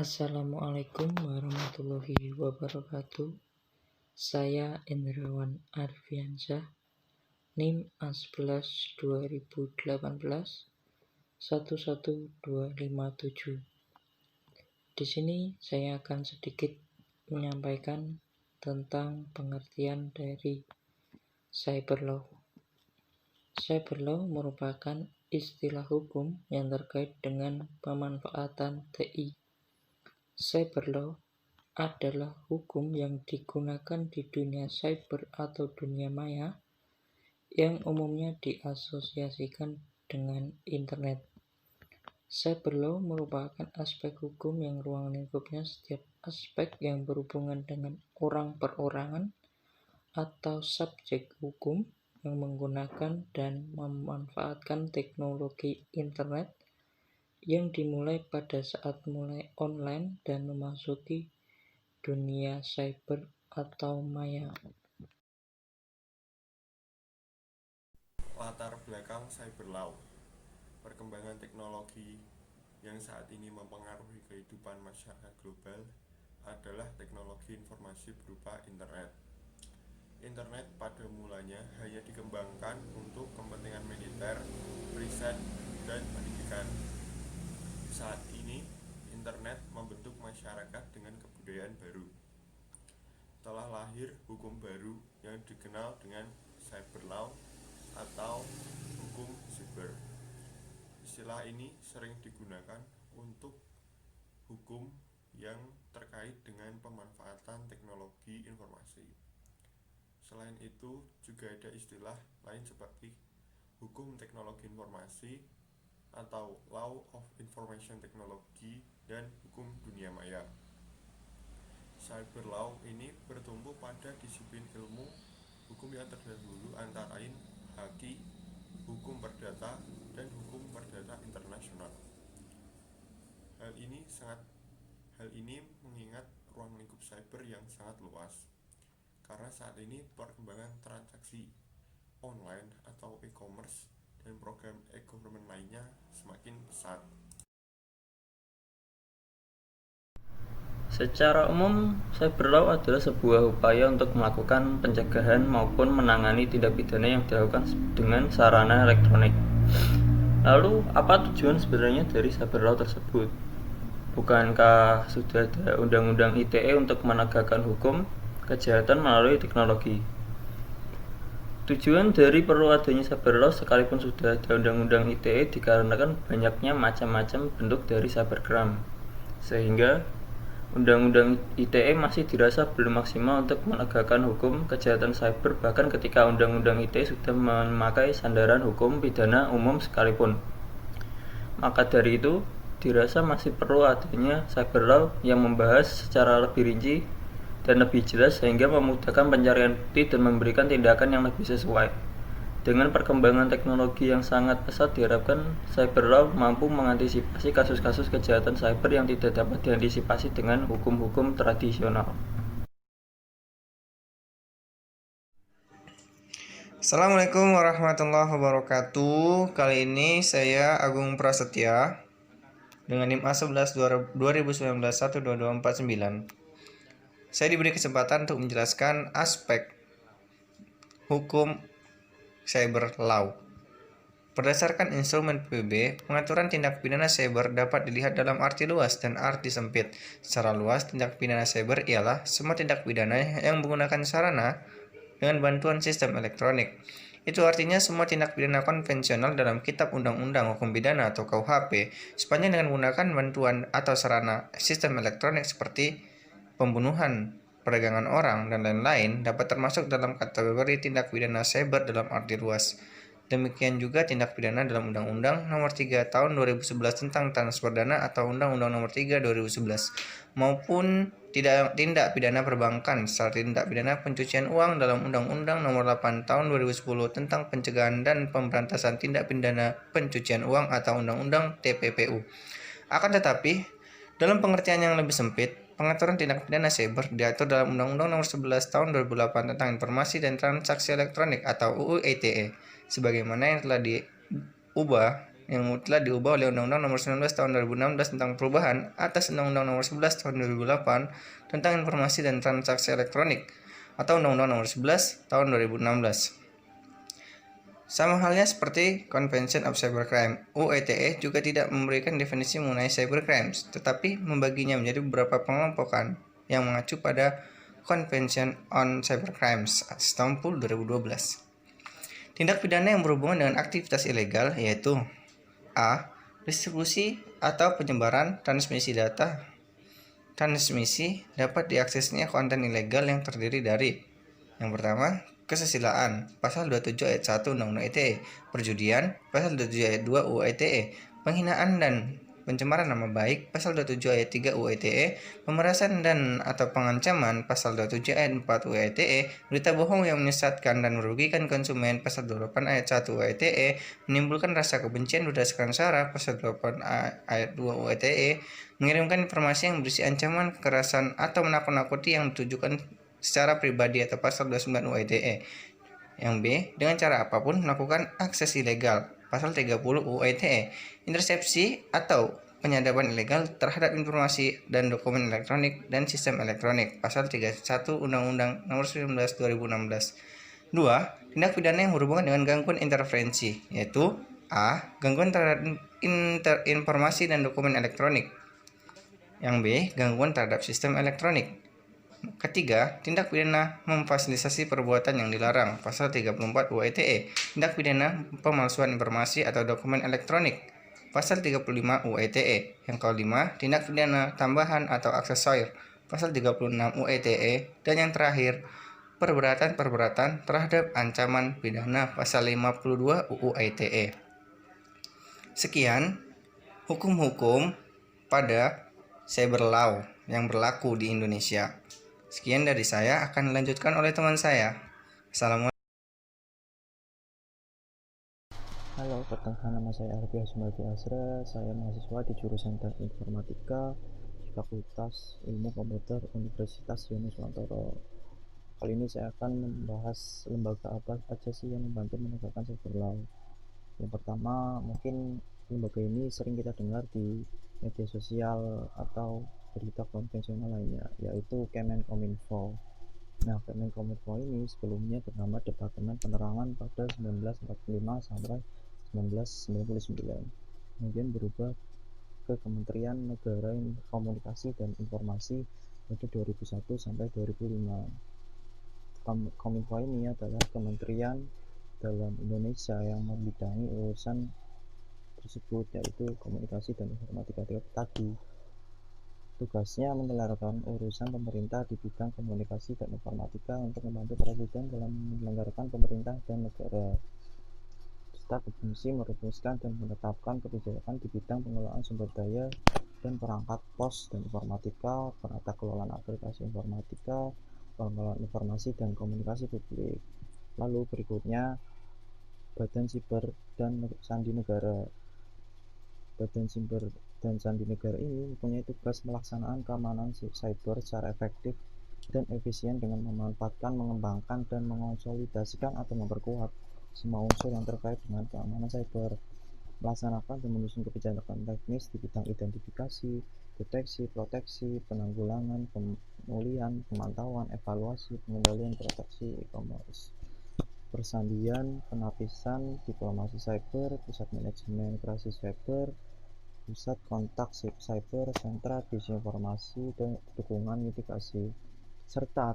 Assalamualaikum warahmatullahi wabarakatuh. Saya Indrawan Arfiansyah, NIM A11 2018 11257. Di sini saya akan sedikit menyampaikan tentang pengertian dari cyber law. Cyber law merupakan istilah hukum yang terkait dengan pemanfaatan TI. Cyber law adalah hukum yang digunakan di dunia cyber atau dunia maya yang umumnya diasosiasikan dengan internet. Cyber law merupakan aspek hukum yang ruang lingkupnya setiap aspek yang berhubungan dengan orang perorangan atau subjek hukum yang menggunakan dan memanfaatkan teknologi internet yang dimulai pada saat mulai online dan memasuki dunia cyber atau maya. Latar belakang cyber law. Perkembangan teknologi yang saat ini mempengaruhi kehidupan masyarakat global adalah teknologi informasi berupa internet. Internet pada mulanya hanya dikembangkan untuk kepentingan militer, riset, dan pendidikan. Saat ini, internet membentuk masyarakat dengan kebudayaan baru. Telah lahir hukum baru yang dikenal dengan cyber law atau hukum siber. Istilah ini sering digunakan untuk hukum yang terkait dengan pemanfaatan teknologi informasi. Selain itu, juga ada istilah lain seperti hukum teknologi informasi atau Law of Information Technology dan hukum dunia maya. Cyber law ini bertumbuh pada disiplin ilmu hukum yang terdahulu antara lain haki, hukum perdata, dan hukum perdata internasional. Hal ini mengingat ruang lingkup cyber yang sangat luas. Karena saat ini perkembangan transaksi online atau e-commerce dan program e-government lainnya semakin pesat. Secara umum, cyber law adalah sebuah upaya untuk melakukan pencegahan maupun menangani tindak pidana yang dilakukan dengan sarana elektronik. Lalu, apa tujuan sebenarnya dari cyber law tersebut? Bukankah sudah ada undang-undang ITE untuk menegakkan hukum kejahatan melalui teknologi? Tujuan dari perlu adanya cyber law sekalipun sudah ada undang-undang ITE dikarenakan banyaknya macam-macam bentuk dari cybercrime, sehingga undang-undang ITE masih dirasa belum maksimal untuk menegakkan hukum kejahatan cyber bahkan ketika undang-undang ITE sudah memakai sandaran hukum pidana umum sekalipun. Maka dari itu, dirasa masih perlu adanya cyber law yang membahas secara lebih rinci dan lebih jelas sehingga memudahkan pencarian bukti dan memberikan tindakan yang lebih sesuai. Dengan perkembangan teknologi yang sangat pesat, diharapkan cyber law mampu mengantisipasi kasus-kasus kejahatan cyber yang tidak dapat diantisipasi dengan hukum-hukum tradisional. Assalamualaikum warahmatullahi wabarakatuh. Kali ini saya Agung Prasetya dengan NIM A11 2019 12249. Saya diberi kesempatan untuk menjelaskan aspek hukum cyber law. Berdasarkan instrumen PBB, pengaturan tindak pidana cyber dapat dilihat dalam arti luas dan arti sempit. Secara luas, tindak pidana cyber ialah semua tindak pidana yang menggunakan sarana dengan bantuan sistem elektronik. Itu artinya semua tindak pidana konvensional dalam Kitab Undang-Undang Hukum Pidana atau KUHP sepanjang dengan menggunakan bantuan atau sarana sistem elektronik seperti pembunuhan, perdagangan orang, dan lain-lain dapat termasuk dalam kategori tindak pidana cyber dalam arti luas. Demikian juga tindak pidana dalam Undang-Undang Nomor 3 Tahun 2011 tentang transfer dana atau Undang-Undang Nomor 3 2011 maupun tindak pidana perbankan serta tindak pidana pencucian uang dalam Undang-Undang Nomor 8 Tahun 2010 tentang pencegahan dan pemberantasan tindak pidana pencucian uang atau Undang-Undang TPPU. Akan tetapi, dalam pengertian yang lebih sempit, pengaturan tindak pidana cyber diatur dalam Undang-Undang Nomor 11 Tahun 2008 tentang Informasi dan Transaksi Elektronik atau UU ITE, sebagaimana yang telah diubah yang telah diubah oleh Undang-Undang Nomor 19 Tahun 2016 tentang perubahan atas Undang-Undang Nomor 11 Tahun 2008 tentang Informasi dan Transaksi Elektronik atau Undang-Undang Nomor 11 Tahun 2016. Sama halnya seperti Convention of Cybercrime, UITE juga tidak memberikan definisi mengenai cybercrimes, tetapi membaginya menjadi beberapa pengelompokan yang mengacu pada Convention on Cybercrimes Istanbul 2012. Tindak pidana yang berhubungan dengan aktivitas ilegal yaitu A. Distribusi atau penyebaran transmisi data. Transmisi dapat diaksesnya konten ilegal yang terdiri dari yang pertama, kesusilaan, pasal 27 ayat 1 Undang-Undang ITE, perjudian, pasal 27 ayat 2 UU ITE, penghinaan dan pencemaran nama baik, pasal 27 ayat 3 UU ITE, pemerasan dan atau pengancaman, pasal 27 ayat 4 UU ITE, berita bohong yang menyesatkan dan merugikan konsumen, pasal 28 ayat 1 UU ITE, menimbulkan rasa kebencian berdasarkan sara, pasal 28 ayat 2 UU ITE, mengirimkan informasi yang berisi ancaman, kekerasan atau menakut-nakuti yang ditujukan secara pribadi atau pasal 29 UU ITE. Yang B, dengan cara apapun melakukan akses ilegal, pasal 30 UU ITE. Intersepsi atau penyadapan ilegal terhadap informasi dan dokumen elektronik dan sistem elektronik, pasal 31 Undang-Undang Nomor 19 2016. 2. Tindak pidana yang berhubungan dengan gangguan interferensi, yaitu A. Gangguan terhadap informasi dan dokumen elektronik. Yang B. Gangguan terhadap sistem elektronik. Ketiga, tindak pidana memfasilitasi perbuatan yang dilarang, pasal 34 UU ITE. Tindak pidana pemalsuan informasi atau dokumen elektronik, pasal 35 UU ITE. Yang kelima, tindak pidana tambahan atau aksesorir, pasal 36 UU ITE. Dan yang terakhir, perberatan terhadap ancaman pidana, pasal 52 UU ITE. Sekian hukum-hukum pada cyber law yang berlaku di Indonesia. Sekian dari saya, akan dilanjutkan oleh teman saya. Assalamualaikum. Halo, perkenalkan nama saya Arfi Hasmati Asra. Saya mahasiswa di jurusan Teknik Informatika di Fakultas Ilmu Komputer Universitas Yunus Wantoro. Kali ini saya akan membahas lembaga apa saja sih yang membantu menegakkan cyber law. Yang pertama, mungkin lembaga ini sering kita dengar di media sosial atau berita konvensional lainnya, yaitu Kemenkominfo. Nah, Kemenkominfo ini sebelumnya bernama Departemen Penerangan pada 1945 sampai 1999. Kemudian berubah ke Kementerian Negara Komunikasi dan Informasi pada 2001 sampai 2005. Kominfo ini adalah kementerian dalam Indonesia yang membidangi urusan tersebut, yaitu komunikasi dan informatika tadi. Tugasnya menyelenggarakan urusan pemerintah di bidang komunikasi dan informatika untuk membantu presiden dalam menyelenggarakan pemerintah dan negara, serta berfungsi merumuskan dan menetapkan kebijakan di bidang pengelolaan sumber daya dan perangkat pos dan informatika, penata kelolaan aplikasi informatika, pengelolaan informasi dan komunikasi publik. Lalu berikutnya, Badan Siber dan Sandi Negara. Badan Siber dan Sandi Negara ini mempunyai tugas melaksanakan keamanan cyber secara efektif dan efisien dengan memanfaatkan, mengembangkan, dan mengonsolidasikan atau memperkuat semua unsur yang terkait dengan keamanan cyber, melaksanakan dan menyusun kebijakan teknis di bidang identifikasi, deteksi, proteksi, penanggulangan, pemulihan, pemantauan, evaluasi, pengendalian, proteksi e-commerce, persandian, penapisan, diplomasi cyber, pusat manajemen krisis cyber, pusat kontak cyber, sentra disinformasi dan dukungan mitigasi, serta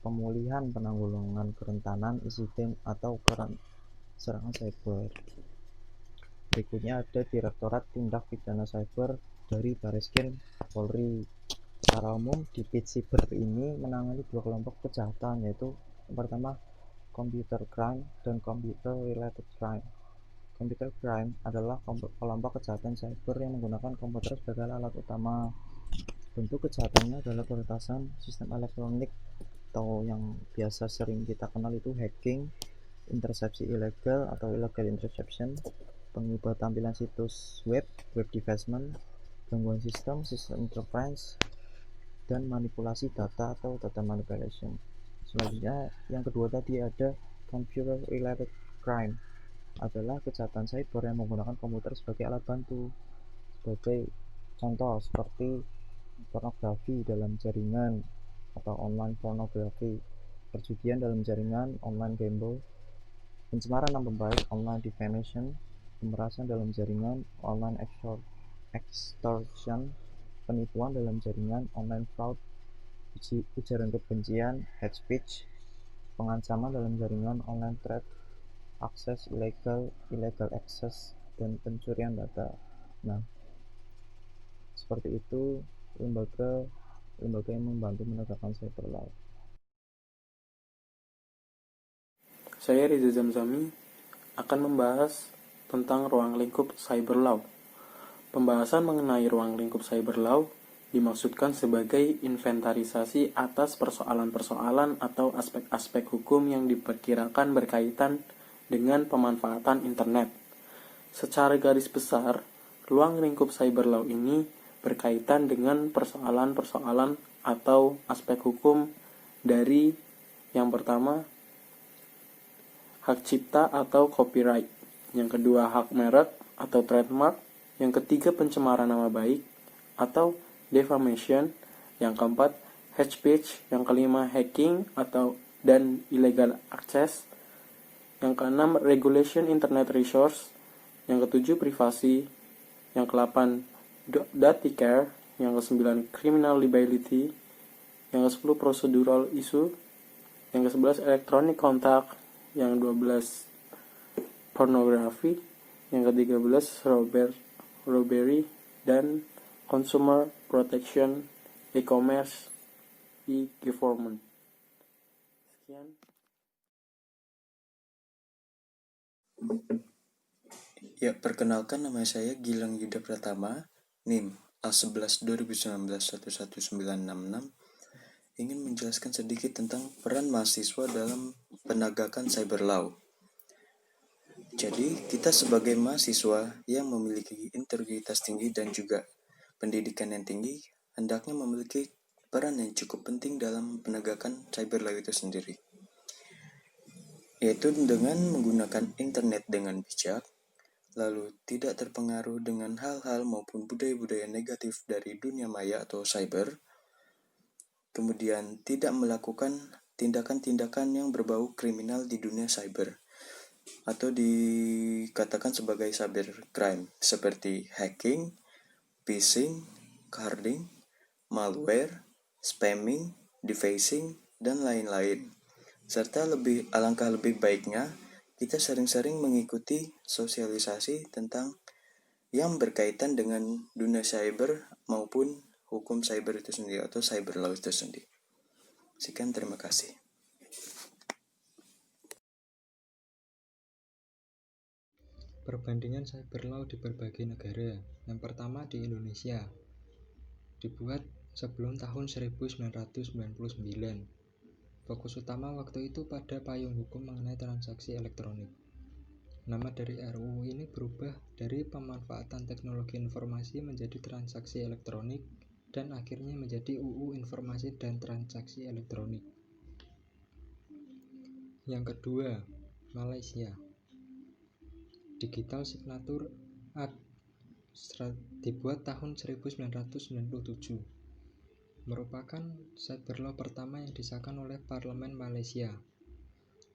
pemulihan penanggulangan kerentanan insiden atau serangan cyber. Berikutnya ada Direktorat Tindak Pidana Cyber dari Bareskrim Polri. Secara umum, di Cyber ini menangani dua kelompok kejahatan, yaitu yang pertama computer crime dan computer related crime. Computer crime adalah kelompok kejahatan cyber yang menggunakan komputer sebagai alat utama. Bentuk kejahatannya adalah peretasan sistem elektronik atau yang biasa sering kita kenal itu hacking, intersepsi ilegal atau illegal interception, pengubah tampilan situs web, web defacement, gangguan sistem interference, dan manipulasi data atau data manipulation. Selanjutnya, yang kedua tadi ada computer related crime adalah kejahatan cyber yang menggunakan komputer sebagai alat bantu. Sebagai contoh seperti pornografi dalam jaringan atau online pornografi, perjudian dalam jaringan online gamble, pencemaran nama baik online defamation, pemerasan dalam jaringan online extortion, penipuan dalam jaringan online fraud, ujaran kebencian hate speech, pengancaman dalam jaringan online threat, akses illegal access, dan pencurian data. Nah, seperti itu lembaga yang membantu menegakkan cyber law. Saya Riza Zamzami akan membahas tentang ruang lingkup cyber law. Pembahasan mengenai ruang lingkup cyber law dimaksudkan sebagai inventarisasi atas persoalan-persoalan atau aspek-aspek hukum yang diperkirakan berkaitan dengan pemanfaatan internet. Secara garis besar, ruang lingkup cyber law ini berkaitan dengan persoalan-persoalan atau aspek hukum dari yang pertama, hak cipta atau copyright, yang kedua hak merek atau trademark, yang ketiga pencemaran nama baik atau defamation, yang keempat hate speech, yang kelima hacking dan illegal access, yang keenam regulation internet resource, yang ketujuh privasi, yang ke-8 data care, yang ke-9 criminal liability, yang ke-10 procedural issue, yang ke-11 electronic contact, yang 12 pornografi, yang ke-13 robbery, dan consumer protection, e-commerce, e-government. Sekian. Ya, perkenalkan, nama saya Gilang Yuda Pratama, NIM A11 2019 11966, ingin menjelaskan sedikit tentang peran mahasiswa dalam penegakan cyber law. Jadi, kita sebagai mahasiswa yang memiliki integritas tinggi dan juga pendidikan yang tinggi, hendaknya memiliki peran yang cukup penting dalam penegakan cyber law itu sendiri, yaitu dengan menggunakan internet dengan bijak, lalu tidak terpengaruh dengan hal-hal maupun budaya-budaya negatif dari dunia maya atau cyber, kemudian tidak melakukan tindakan-tindakan yang berbau kriminal di dunia cyber, atau dikatakan sebagai cyber crime, seperti hacking, phishing, carding, malware, spamming, defacing, dan lain-lain. Serta alangkah lebih baiknya kita sering-sering mengikuti sosialisasi tentang yang berkaitan dengan dunia cyber maupun hukum cyber itu sendiri atau cyber law itu sendiri. Sekian, terima kasih. Perbandingan cyber law di berbagai negara. Yang pertama di Indonesia. Dibuat sebelum tahun 1999. Fokus utama waktu itu pada payung hukum mengenai transaksi elektronik. Nama dari RUU ini berubah dari pemanfaatan teknologi informasi menjadi transaksi elektronik dan akhirnya menjadi UU Informasi dan Transaksi Elektronik. Yang kedua, Malaysia. Digital Signature Act dibuat tahun 1997. Merupakan cyber law pertama yang disahkan oleh Parlemen Malaysia.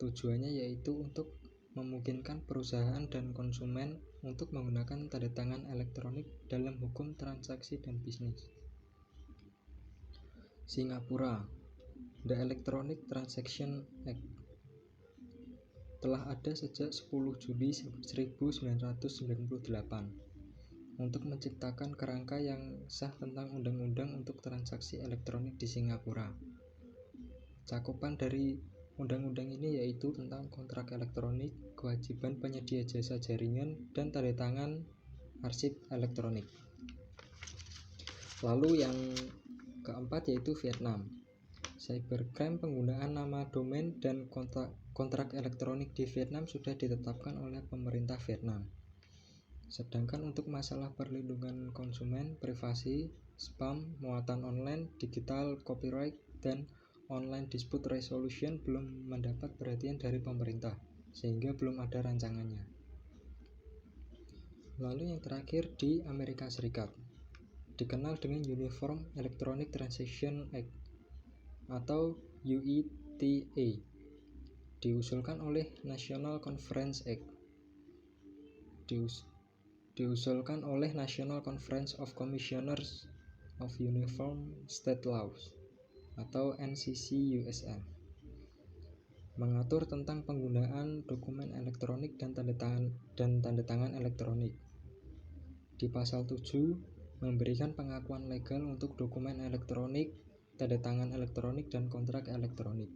Tujuannya yaitu untuk memungkinkan perusahaan dan konsumen untuk menggunakan tanda tangan elektronik dalam hukum transaksi dan bisnis. Singapura, The Electronic Transaction Act telah ada sejak 10 Juli 1998 untuk menciptakan kerangka yang sah tentang undang-undang untuk transaksi elektronik di Singapura. Cakupan dari undang-undang ini yaitu tentang kontrak elektronik, kewajiban penyedia jasa jaringan, dan tanda tangan arsip elektronik. Lalu yang keempat yaitu Vietnam. Cybercrime penggunaan nama domain dan kontrak elektronik di Vietnam sudah ditetapkan oleh pemerintah Vietnam. Sedangkan untuk masalah perlindungan konsumen, privasi, spam, muatan online, digital copyright, dan online dispute resolution belum mendapat perhatian dari pemerintah, sehingga belum ada rancangannya. Lalu yang terakhir di Amerika Serikat, dikenal dengan Uniform Electronic Transaction Act atau UETA, diusulkan oleh National Conference Act, diusulkan oleh National Conference of Commissioners of Uniform State Laws atau NCC-USL, mengatur tentang penggunaan dokumen elektronik dan tanda tangan elektronik. Di pasal 7 memberikan pengakuan legal untuk dokumen elektronik, tanda tangan elektronik, dan kontrak elektronik.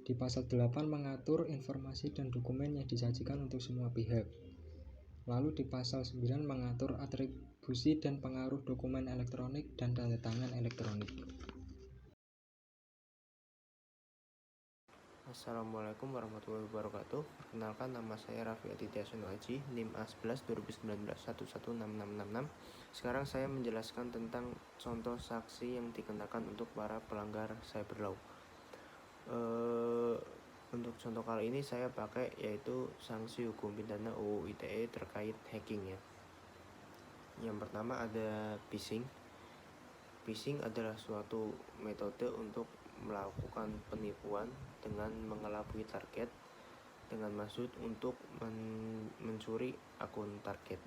Di pasal 8 mengatur informasi dan dokumen yang disajikan untuk semua pihak. Lalu di pasal 9 mengatur atribusi dan pengaruh dokumen elektronik dan tanda tangan elektronik. Assalamualaikum warahmatullahi wabarakatuh. Perkenalkan, nama saya Raffi Aditya Sunoaji, NIM A11 2019 116666. Sekarang saya menjelaskan tentang contoh saksi yang dikenakan untuk para pelanggar cyber law. Untuk contoh kali ini saya pakai yaitu sanksi hukum pidana UU ITE terkait hacking ya. Yang pertama ada phishing. Phishing adalah suatu metode untuk melakukan penipuan dengan mengelabui target dengan maksud untuk mencuri akun target.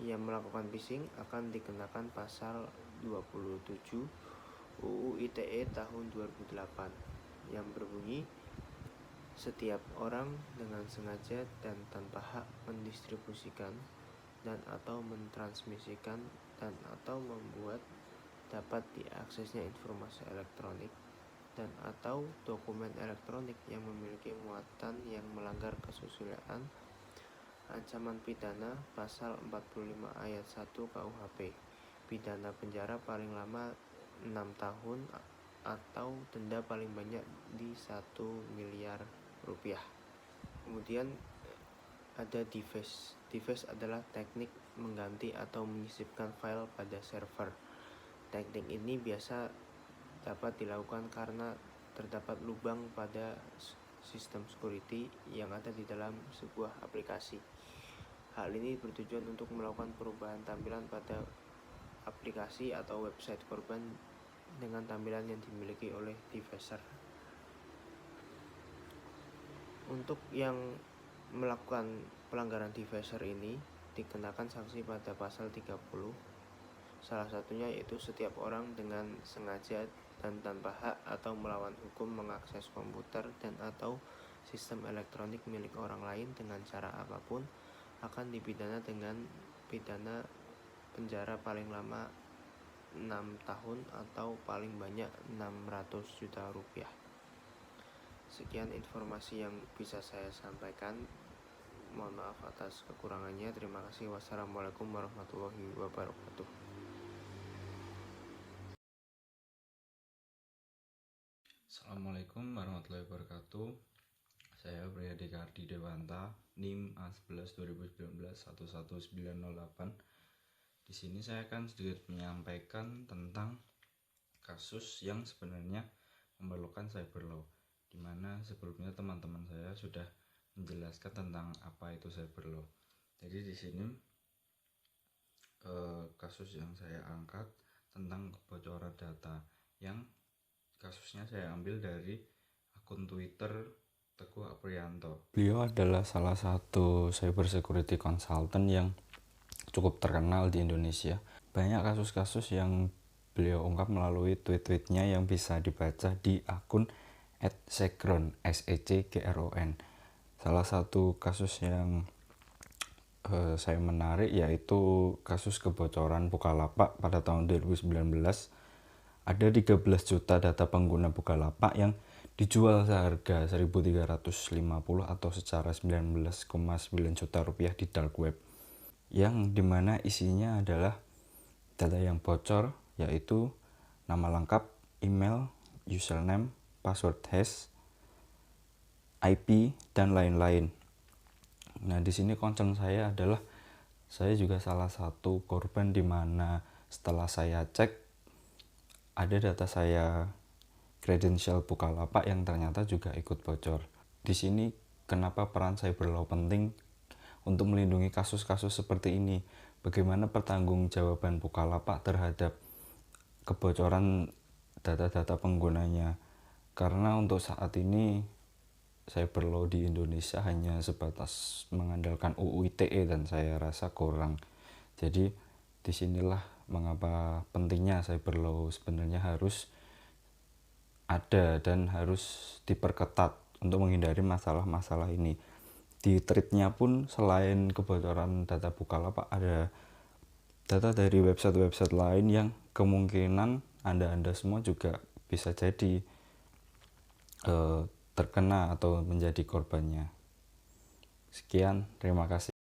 Yang melakukan phishing akan dikenakan pasal 27 UU ITE tahun 2008 yang berbunyi, setiap orang dengan sengaja dan tanpa hak mendistribusikan dan atau mentransmisikan dan atau membuat dapat diaksesnya informasi elektronik dan atau dokumen elektronik yang memiliki muatan yang melanggar kesusilaan, ancaman pidana pasal 45 ayat 1 KUHP, pidana penjara paling lama 6 tahun atau denda paling banyak di 1 miliar rupiah. Kemudian ada deface. Deface adalah teknik mengganti atau menyisipkan file pada server. Teknik ini biasa dapat dilakukan karena terdapat lubang pada sistem security yang ada di dalam sebuah aplikasi. Hal ini bertujuan untuk melakukan perubahan tampilan pada aplikasi atau website korban dengan tampilan yang dimiliki oleh defacer. Untuk yang melakukan pelanggaran defacer ini dikenakan sanksi pada pasal 30. Salah satunya yaitu setiap orang dengan sengaja dan tanpa hak atau melawan hukum mengakses komputer dan atau sistem elektronik milik orang lain dengan cara apapun akan dipidana dengan pidana penjara paling lama 6 tahun atau paling banyak 600 juta rupiah. Sekian informasi yang bisa saya sampaikan. Mohon maaf atas kekurangannya. Terima kasih. Wassalamualaikum warahmatullahi wabarakatuh. Assalamualaikum warahmatullahi wabarakatuh. Saya Priyadi Kardi Dewanta, NIM A11 2019 11908. Di sini saya akan sedikit menyampaikan tentang kasus yang sebenarnya memerlukan cyber law, di mana sebelumnya teman-teman saya sudah menjelaskan tentang apa itu cyber law. Jadi di sini kasus yang saya angkat tentang kebocoran data yang kasusnya saya ambil dari akun Twitter Teguh Aprianto. Beliau adalah salah satu cyber security consultant yang cukup terkenal di Indonesia. Banyak kasus-kasus yang beliau ungkap melalui tweet-tweetnya yang bisa dibaca di akun @secgron SECGRON. Salah satu kasus yang saya menarik yaitu kasus kebocoran Bukalapak pada tahun 2019. Ada 13 juta data pengguna Bukalapak yang dijual seharga 1.350 atau secara 19,9 juta rupiah di dark web, yang dimana isinya adalah data yang bocor yaitu nama lengkap, email, username, password hash, IP, dan lain-lain. Nah, di sini concern saya adalah saya juga salah satu korban di mana setelah saya cek ada data saya kredensial Bukalapak yang ternyata juga ikut bocor. Di sini kenapa peran cyber law penting untuk melindungi kasus-kasus seperti ini. Bagaimana pertanggungjawaban Bukalapak terhadap kebocoran data-data penggunanya. Karena untuk saat ini cyberlaw di Indonesia hanya sebatas mengandalkan UU ITE dan saya rasa kurang. Jadi disinilah mengapa pentingnya cyberlaw sebenarnya harus ada dan harus diperketat untuk menghindari masalah-masalah ini. Di thread-nya pun selain kebocoran data Bukalapak ada data dari website-website lain yang kemungkinan Anda semua juga bisa jadi terkena atau menjadi korbannya. Sekian, terima kasih.